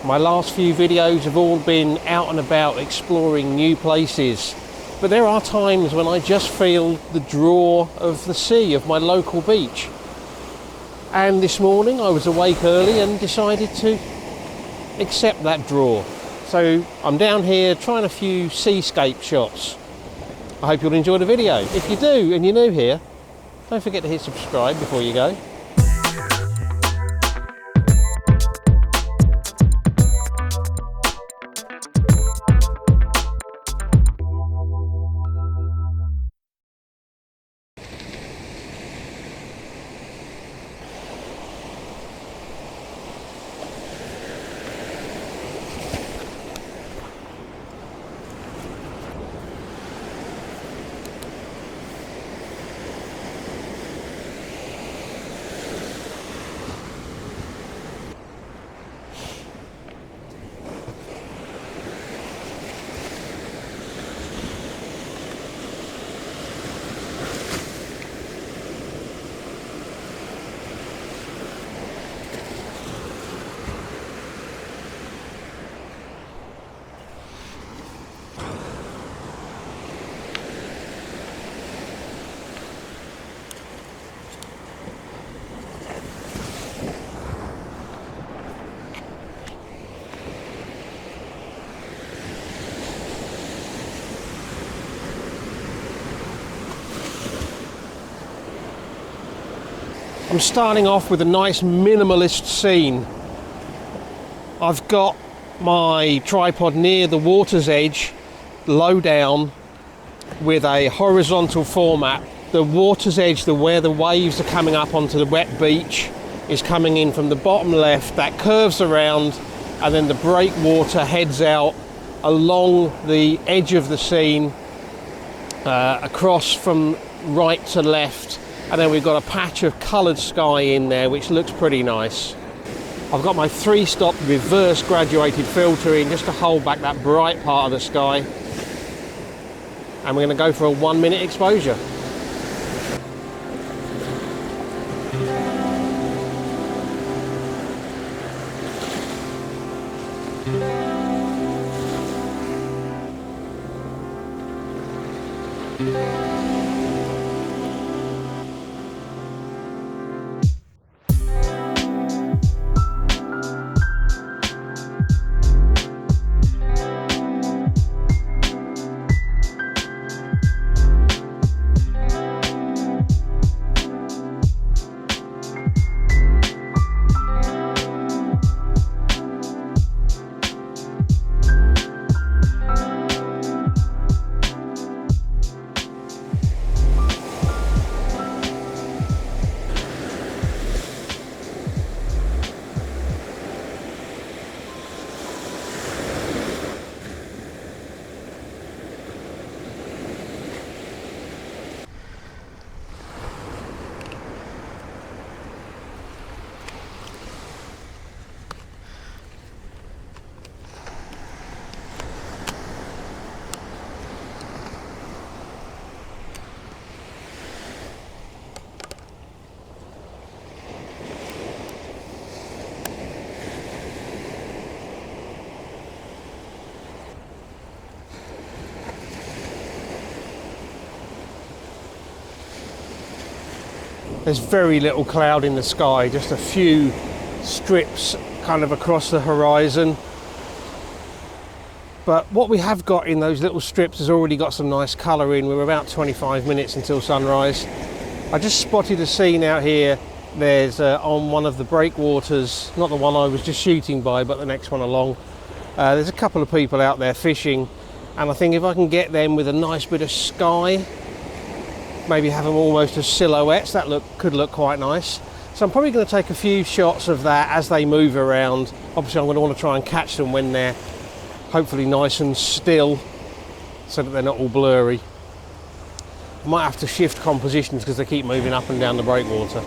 My last few videos have all been out and about exploring new places, but there are times when I just feel the draw of the sea, of my local beach. And this morning I was awake early and decided to accept that draw. So I'm down here trying a few seascape shots. I hope you'll enjoy the video. If you do and you're new here, don't forget to hit subscribe before you go. I'm starting off with a nice minimalist scene. I've got my tripod near the water's edge, low down, with a horizontal format. The water's edge, where the waves are coming up onto the wet beach, is coming in from the bottom left. That curves around, and then the breakwater heads out along the edge of the scene, across from right to left. And then we've got a patch of coloured sky in there, which looks pretty nice. I've got my 3-stop reverse graduated filter in just to hold back that bright part of the sky. And we're going to go for a 1-minute exposure. There's very little cloud in the sky, just a few strips kind of across the horizon. But what we have got in those little strips has already got some nice colour in. We're about 25 minutes until sunrise. I just spotted a scene out here. There's on one of the breakwaters, not the one I was just shooting by, but the next one along. There's a couple of people out there fishing, and I think if I can get them with a nice bit of sky, maybe have them almost as silhouettes, that could look quite nice. So I'm probably going to take a few shots of that as they move around. Obviously I'm going to want to try and catch them when they're hopefully nice and still, so that they're not all blurry. I might have to shift compositions because they keep moving up and down the breakwater.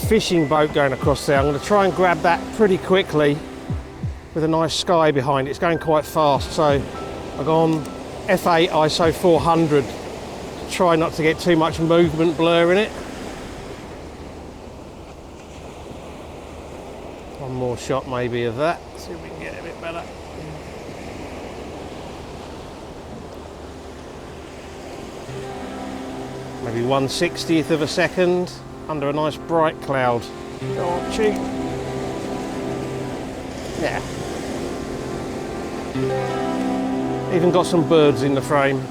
fishing boat going across there. I'm going to try and grab that pretty quickly with a nice sky behind it. It's going quite fast, so I've gone f8 ISO 400 to try not to get too much movement blur in it. One more shot maybe of that, see if we can get a bit better. Maybe 1/60th of a second under a nice bright cloud. Go on, cheek. Yeah. Even got some birds in the frame.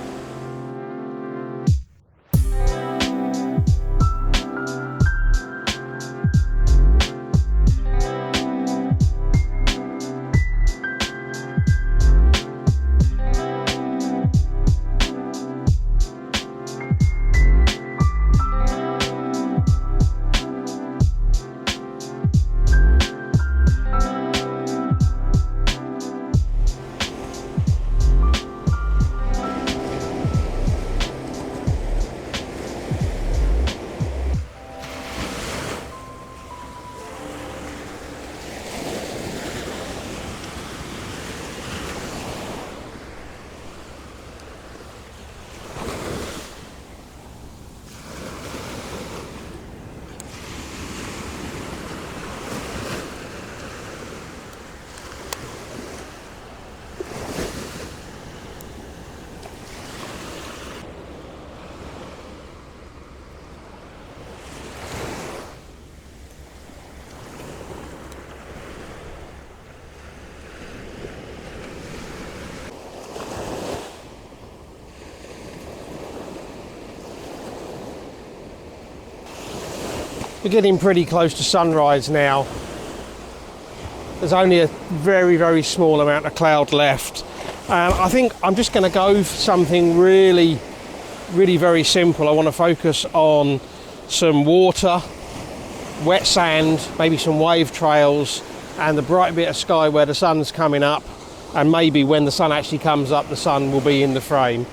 We're getting pretty close to sunrise now. There's only a very, very small amount of cloud left. I think I'm just going to go for something really very simple. I want to focus on some water, wet sand, maybe some wave trails, and the bright bit of sky where the sun's coming up, and maybe when the sun actually comes up, the sun will be in the frame.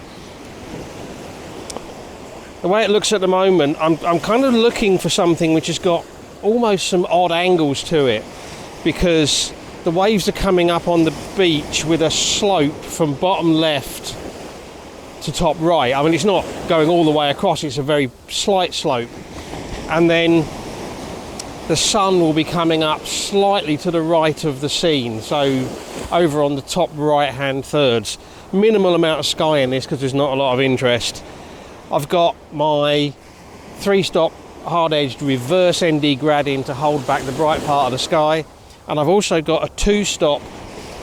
The way it looks at the moment, I'm kind of looking for something which has got almost some odd angles to it, because the waves are coming up on the beach with a slope from bottom left to top right. I mean, it's not going all the way across, it's a very slight slope. And then the sun will be coming up slightly to the right of the scene, so over on the top right hand thirds. Minimal amount of sky in this because there's not a lot of interest. I've got my 3-stop hard-edged reverse ND grad in to hold back the bright part of the sky, and I've also got a 2-stop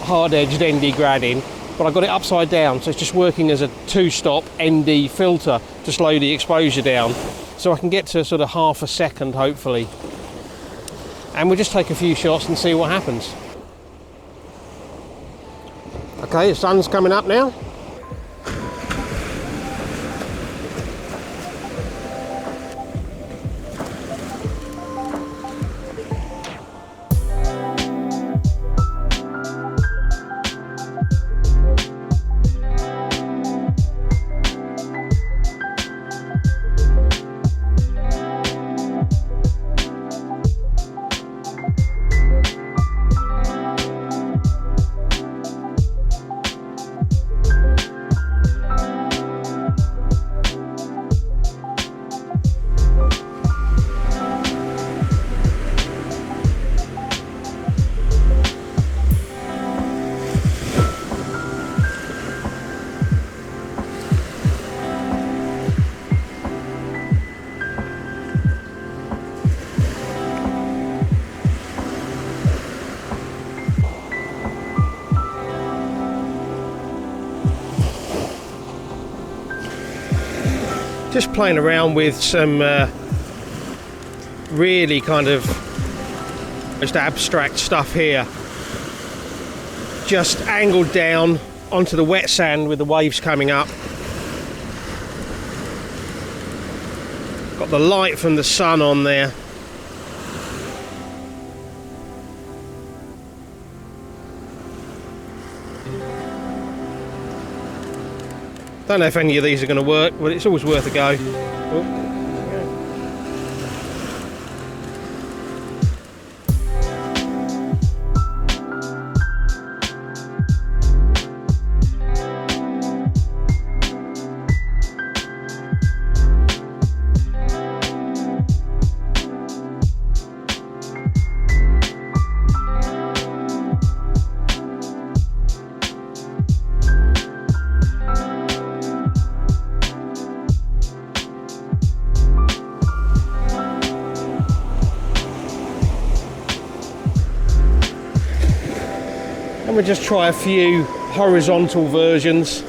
hard-edged ND grad in, but I've got it upside down, so it's just working as a 2-stop ND filter to slow the exposure down, so I can get to sort of half a second hopefully. And we'll just take a few shots and see what happens. Okay, the sun's coming up now. Just playing around with some really kind of just abstract stuff here. Just angled down onto the wet sand with the waves coming up. Got the light from the sun on there. Don't know if any of these are going to work, but it's always worth a go. Oh, Let me just try a few horizontal versions.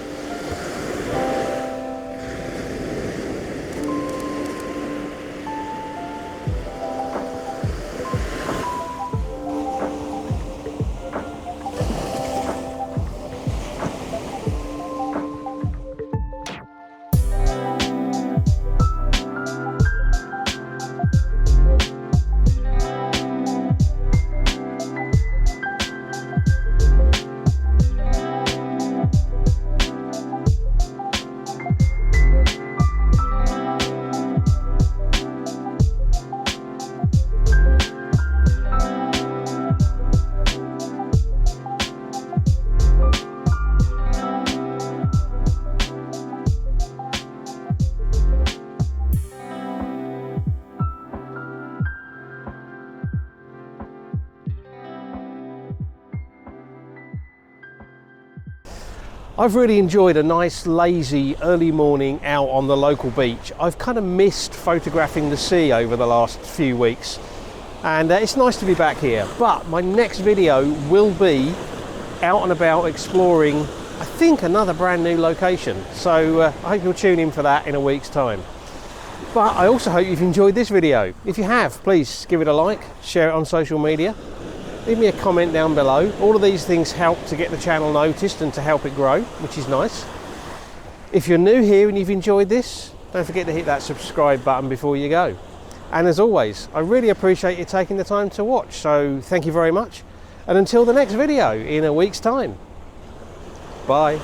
I've really enjoyed a nice lazy early morning out on the local beach. I've kind of missed photographing the sea over the last few weeks, and it's nice to be back here. But my next video will be out and about exploring, I think, another brand new location. So I hope you'll tune in for that in a week's time. But I also hope you've enjoyed this video. If you have, please give it a like, share it on social media. Leave me a comment down below. All of these things help to get the channel noticed and to help it grow, which is nice. If you're new here and you've enjoyed this, don't forget to hit that subscribe button before you go. And as always, I really appreciate you taking the time to watch, so thank you very much. And until the next video in a week's time, bye.